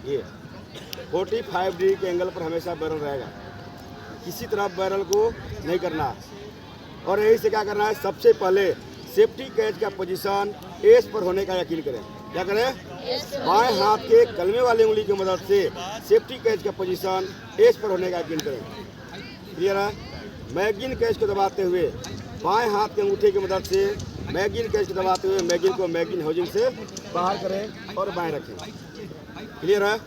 ये 45 डिग्री के एंगल पर हमेशा बैरल रहेगा, किसी तरह बैरल को नहीं करना। और यही से क्या करना है, सबसे पहले सेफ्टी कैच का पोजीशन एस पर होने का यकीन करें। क्या करें? बाएं हाथ के कलमे वाली उंगली की मदद से सेफ्टी कैच का पोजीशन एस पर होने का यकीन करें। क्लियर है? मैगजीन कैच को दबाते हुए बाएं हाथ के अंगूठे की मदद से मैगजीन कैच को दबाते हुए मैगजीन को मैगजीन हाउसिंग से बाहर करें और बाएं रखें। क्लियर है?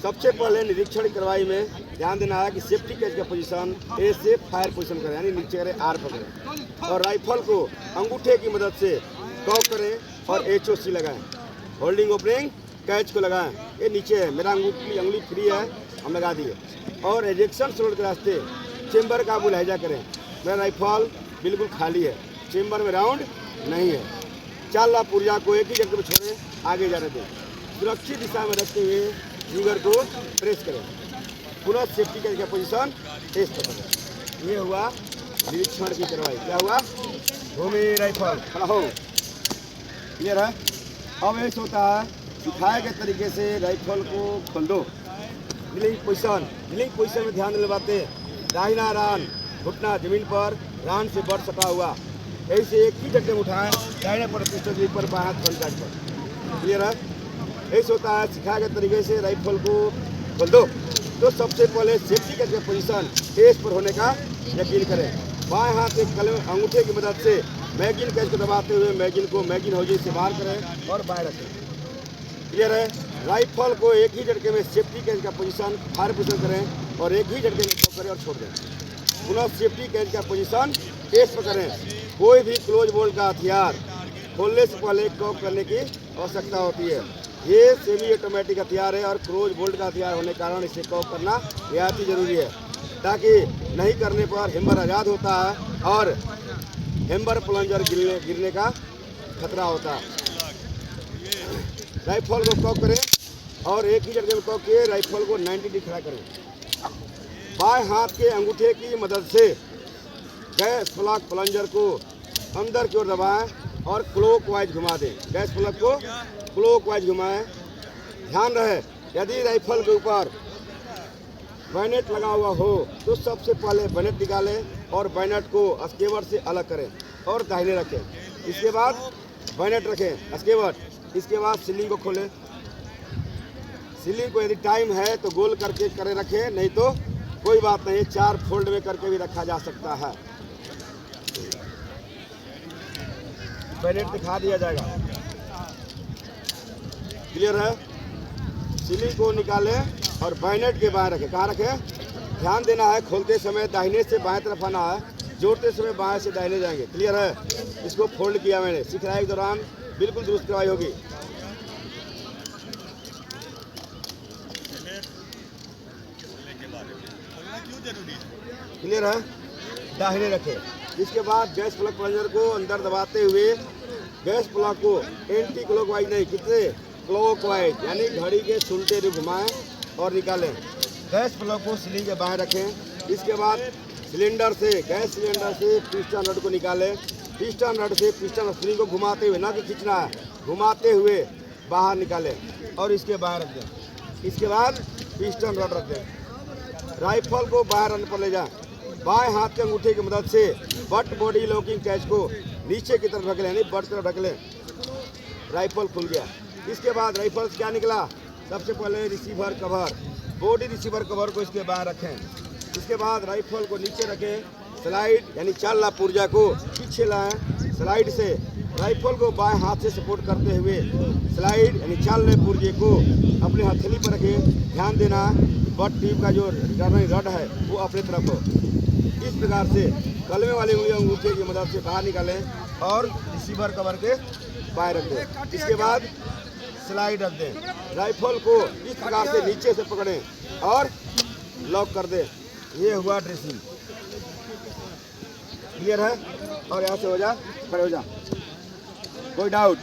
सबसे पहले निरीक्षण की कार्रवाई में ध्यान देना है कि सेफ्टी कैच का पोजीशन ए से फायर पोजीशन करें, यानी नीचे करें, आर पकड़ें और राइफल को अंगूठे की मदद से कॉक करें और HOC लगाएं। होल्डिंग ओपनिंग कैच को लगाएं। ये नीचे है, मेरा अंगुली फ्री है, हम लगा दिए। और एजेक्शन शोल्डर के रास्ते चेंबर का मुलाहिजा करें। मेरा राइफल बिल्कुल खाली है, चेंबर में राउंड नहीं है। चाल पुर्जा को एक ही जगह पर छोड़ें, आगे जाने दें। सुरक्षित दिशा में रखते हुए ट्रिगर को प्रेस करें। पुनः सेफ्टी कैच का पोजीशन एस पर करें। ये हुआ निरीक्षण की कार्रवाई। क्या हुआ? भूमि राइफल खड़ा हो। क्लियर है? अब ऐसा होता है, दिखाए गए तरीके से राइफल को खोल दो। ड्रिलिंग पोजीशन में ध्यान दिलवाते बातें, दाहिना रान घुटना जमीन पर, रान से बट सटा हुआ। ऐसे एक ही झटके में उठाएं, दाहिने पर पिस्टल पर, बाएं हाथ फ्रंट साइड पर। क्लियर है? ऐसे होता है, सिखाए गए तरीके से राइफल को खोल दो। तो सबसे पहले सेफ्टी कैच पोजीशन एस पर होने का यकीन करें। बाएं हाथ के कलम अंगूठे की मदद से मैगजीन कैच को दबाते हुए मैगजीन को मैगजीन हाउसिंग से बाहर करें और बाएं रखें। क्लियर है? राइफल को एक ही झटके में सेफ्टी कैच का पोजीशन फायर पोजीशन करें और एक ही झटके में कॉक करें और छोड़ दें। पुनः सेफ्टी कैच का पोजीशन एस पर करें। कोई भी क्लोज बोल्ट का हथियार खोलने से पहले कॉक करने की आवश्यकता होती है। ये सेमी ऑटोमेटिक हथियार है और क्लोज बोल्ट का हथियार होने के कारण इसे कॉक करना बेहद ही जरूरी है, ताकि नहीं करने पर हैमर आज़ाद होता है और हैमर प्लंजर गिरने का खतरा होता है। राइफल को कॉक करें और एक ही जगह में कॉक किए राइफल को 90 डिग्री खड़ा करें। बाएं हाथ के अंगूठे की मदद से गैस प्लग प्लंजर को अंदर की ओर दबाएं और क्लॉकवाइज घुमा दें। गैस प्लग को क्लॉकवाइज घुमाएं। ध्यान रहे, यदि राइफल के ऊपर बैनेट लगा हुआ हो तो सबसे पहले बैनेट निकालें और बैनेट को स्केवर से अलग करें और दाहिने रखें। इसके बाद बैनेट रखें स्केवर। इसके बाद सीलिंग को खोलें। सीलिंग को यदि टाइम है तो गोल करके करे रखें, नहीं तो कोई बात नहीं, 4 फोल्ड में करके भी रखा जा सकता है। बैनेट दिखा दिया जाएगा। क्लियर है? सीलिंग को निकालें और बैनेट के बाएं रखें। कहाँ रखें? ध्यान देना है, खोलते समय दाहिने से बाएं तरफ आना है, जोड़ते समय बाएं से दाहिने जाएंगे। क्लियर है? इसको फोल्ड किया मैंने, सिखलाई के दौरान बिल्कुल दुरुस्त करवाई होगी। क्लियर है? दाहिने रखें। इसके बाद गैस प्लग प्लंजर को अंदर दबाते हुए गैस प्लग को एंटी क्लॉकवाइज नहीं, कितने क्लॉकवाइज यानी घड़ी के उल्टे भी घुमाएं और निकालें। गैस प्लग को सीलिंग के बाहर रखें। इसके बाद सिलेंडर से गैस सिलेंडर से पिस्टन रड को निकालें। पिस्टन रड से पिस्टन सीलिंग को घुमाते हुए, ना कि खींचना है, घुमाते हुए बाहर निकालें और इसके बाहर रख दें। इसके बाद पिस्टन रड रख दें। राइफल को बाहर रन पर ले जाएं। बाएं हाथ के अंगूठे की मदद से बट बॉडी लॉकिंग कैच को नीचे की तरफ ढकेलें, यानी बट तरफ ढकेलें। राइफल खुल गया। इसके बाद राइफल से क्या निकला? सबसे पहले receiver cover, body receiver cover को इसके बाहर रखें। इसके बाद राइफल को नीचे रखें, स्लाइड यानी चाल पुर्जा को पीछे लाएं। स्लाइड से राइफल को बाएं हाथ से सपोर्ट करते हुए स्लाइड यानी चाल पुर्जे को अपने हथेली पर रखें। ध्यान देना, बट टीप का जो रिटर्निंग रड है वो अपने तरफ हो। इस प्रकार से कलमे वाली उंगली अंगूठे की मदद से बाहर निकालें और रिसीवर कवर के बाहर रख दें। इसके बाद स्लाइड रख दें। राइफल को इस प्रकार से नीचे से पकड़ें और लॉक कर दें। ये हुआ ड्रेसिंग। क्लियर है? और यहाँ से हो जा, खड़े हो जा। कोई डाउट?